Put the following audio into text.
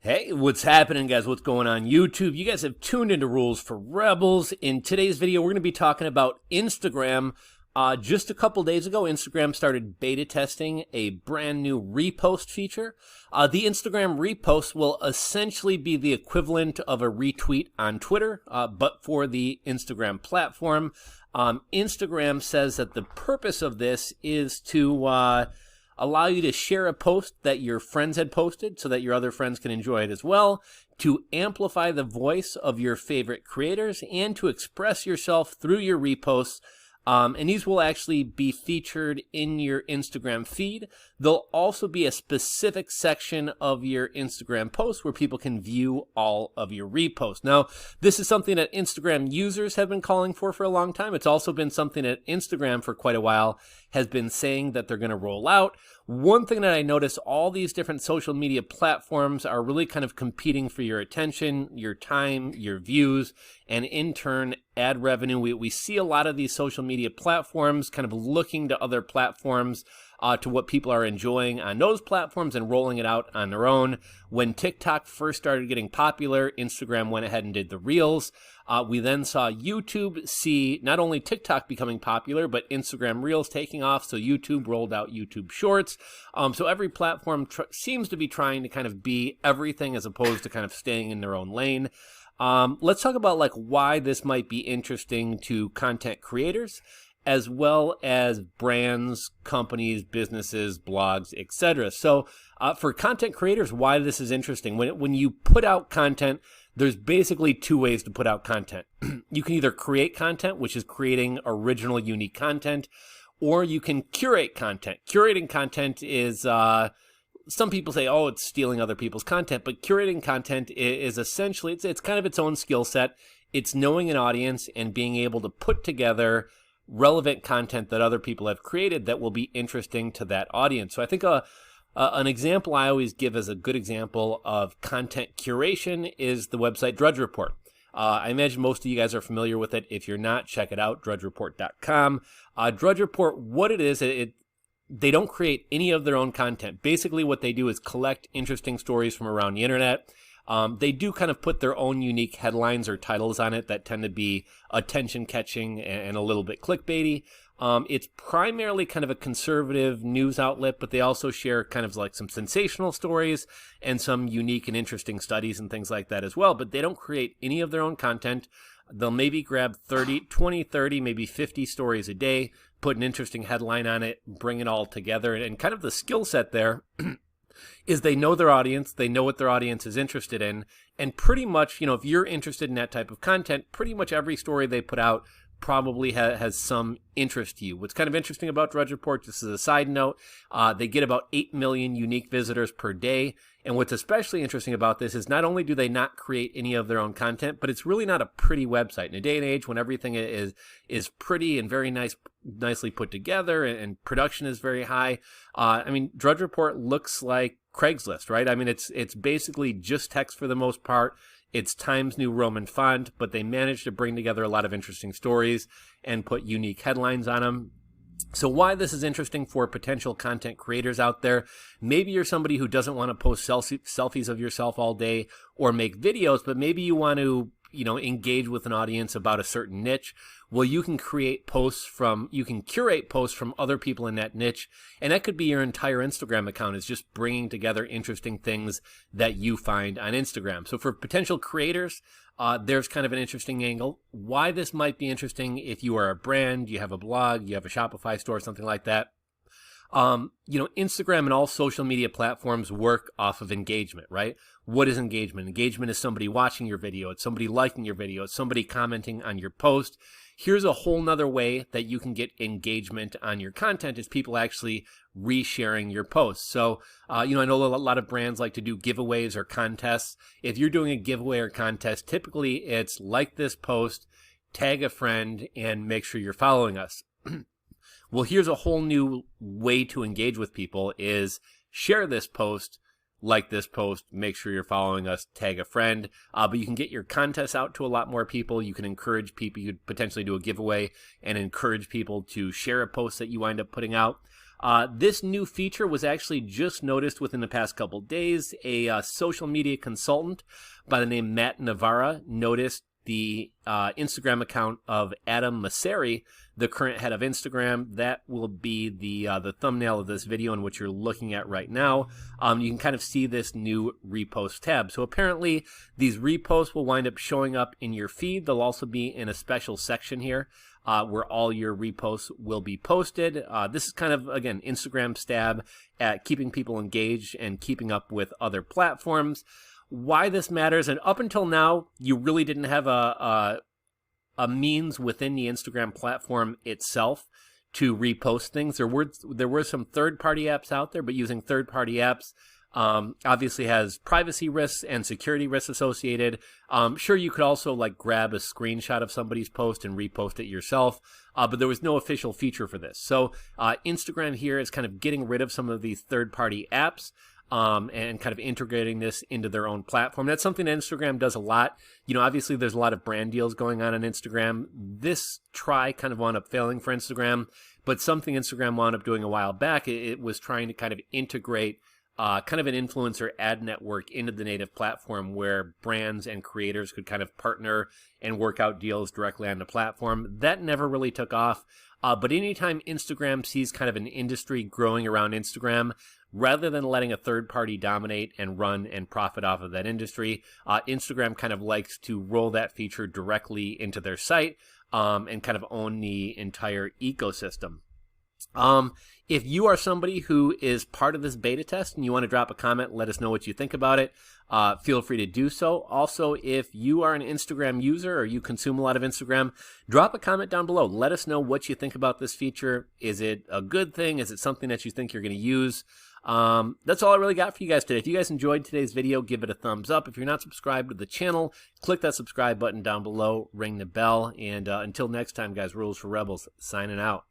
Hey, what's happening, guys? What's going on YouTube? You guys have tuned into Rules for Rebels. In today's video, we're going to be talking about Instagram. Just a couple days ago, Instagram started beta testing a brand new repost feature. The Instagram repost will essentially be the equivalent of a retweet on Twitter, but for the Instagram platform. Instagram says that the purpose of this is to allow you to share a post that your friends had posted so that your other friends can enjoy it as well, to amplify the voice of your favorite creators, and to express yourself through your reposts. And these will actually be featured in your Instagram feed. There'll also be a specific section of your Instagram post where people can view all of your reposts. Now, this is something that Instagram users have been calling for a long time. It's also been something that Instagram for quite a while has been saying that they're going to roll out. One thing that I noticed, all these different social media platforms are really kind of competing for your attention, your time, your views, and in turn, ad revenue. We see a lot of these social media platforms kind of looking to other platforms, to what people are enjoying on those platforms and rolling it out on their own. When TikTok first started getting popular, Instagram went ahead and did the Reels. We then saw YouTube see not only TikTok becoming popular, but Instagram Reels taking off. So YouTube rolled out YouTube Shorts. So every platform seems to be trying to kind of be everything as opposed to kind of staying in their own lane. Let's talk about why this might be interesting to content creators, as well as brands, companies, businesses, blogs, etc. So for content creators, why this is interesting. When you put out content, there's basically two ways to put out content. You can either create content, which is creating original, unique content, or you can curate content. Curating content is, some people say, oh, it's stealing other people's content, but curating content is essentially, it's kind of its own skill set. It's knowing an audience and being able to put together relevant content that other people have created that will be interesting to that audience. So I think an example I always give as a good example of content curation is the website Drudge Report. I imagine most of you guys are familiar with it. If you're not, check it out, drudgereport.com. Drudge Report, what it is, they don't create any of their own content. Basically, what they do is collect interesting stories from around the internet. They do kind of put their own unique headlines or titles on it that tend to be attention-catching and a little bit clickbaity. It's primarily kind of a conservative news outlet, but they also share kind of like some sensational stories and some unique and interesting studies and things like that as well. But they don't create any of their own content. They'll maybe grab 20, 30, maybe 50 stories a day, put an interesting headline on it, bring it all together. And kind of the skill set there is they know their audience, they know what their audience is interested in, and pretty much, if you're interested in that type of content, pretty much every story they put out probably has some interest to you. What's kind of interesting about Drudge Report, just as a side note, they get about 8 million unique visitors per day. And what's especially interesting about this is not only do they not create any of their own content, but it's really not a pretty website. In a day and age when everything is pretty and very nicely put together and production is very high, Drudge Report looks like Craigslist, right? It's basically just text for the most part. It's Times New Roman font, but they managed to bring together a lot of interesting stories and put unique headlines on them. So why this is interesting for potential content creators out there, maybe you're somebody who doesn't want to post selfies of yourself all day or make videos, but maybe you want to engage with an audience about a certain niche. Well, you can curate posts from other people in that niche, and that could be your entire Instagram account is just bringing together interesting things that you find on Instagram. So for potential creators, there's kind of an interesting angle. Why this might be interesting if you are a brand, you have a blog, you have a Shopify store, something like that. Instagram and all social media platforms work off of engagement, right? What is engagement? Engagement is somebody watching your video. It's somebody liking your video. It's somebody commenting on your post. Here's a whole nother way that you can get engagement on your content is people actually resharing your posts. So, I know a lot of brands like to do giveaways or contests. If you're doing a giveaway or contest, typically it's like this post, tag a friend, and make sure you're following us. Well, here's a whole new way to engage with people is share this post, like this post, make sure you're following us, tag a friend. But you can get your contests out to a lot more people. You can encourage people. You could potentially do a giveaway and encourage people to share a post that you wind up putting out. This new feature was actually just noticed within the past couple days. A social media consultant by the name Matt Navarra noticed the Instagram account of Adam Mosseri, the current head of Instagram. That will be the thumbnail of this video and what you're looking at right now. You can kind of see this new repost tab. So apparently these reposts will wind up showing up in your feed. They'll also be in a special section here where all your reposts will be posted. This is kind of, again, Instagram's stab at keeping people engaged and keeping up with other platforms. Why this matters, and up until now, you really didn't have a means within the Instagram platform itself to repost things. There were some third-party apps out there, but using third-party apps obviously has privacy risks and security risks associated. Sure, you could also like grab a screenshot of somebody's post and repost it yourself, but there was no official feature for this. So Instagram here is kind of getting rid of some of these third-party apps. And kind of integrating this into their own platform. That's something that Instagram does a lot. You know, obviously there's a lot of brand deals going on Instagram. This try kind of wound up failing for Instagram, but something Instagram wound up doing a while back, it was trying to kind of integrate kind of an influencer ad network into the native platform where brands and creators could kind of partner and work out deals directly on the platform. That never really took off. But anytime Instagram sees kind of an industry growing around Instagram, rather than letting a third party dominate and run and profit off of that industry, Instagram kind of likes to roll that feature directly into their site and kind of own the entire ecosystem. If you are somebody who is part of this beta test and you want to drop a comment, let us know what you think about it. Feel free to do so. Also, if you are an Instagram user or you consume a lot of Instagram, drop a comment down below. Let us know what you think about this feature. Is it a good thing? Is it something that you think you're going to use? That's all I really got for you guys today. If you guys enjoyed today's video, give it a thumbs up. If you're not subscribed to the channel, click that subscribe button down below, ring the bell, and until next time, guys, Rules for Rebels signing out.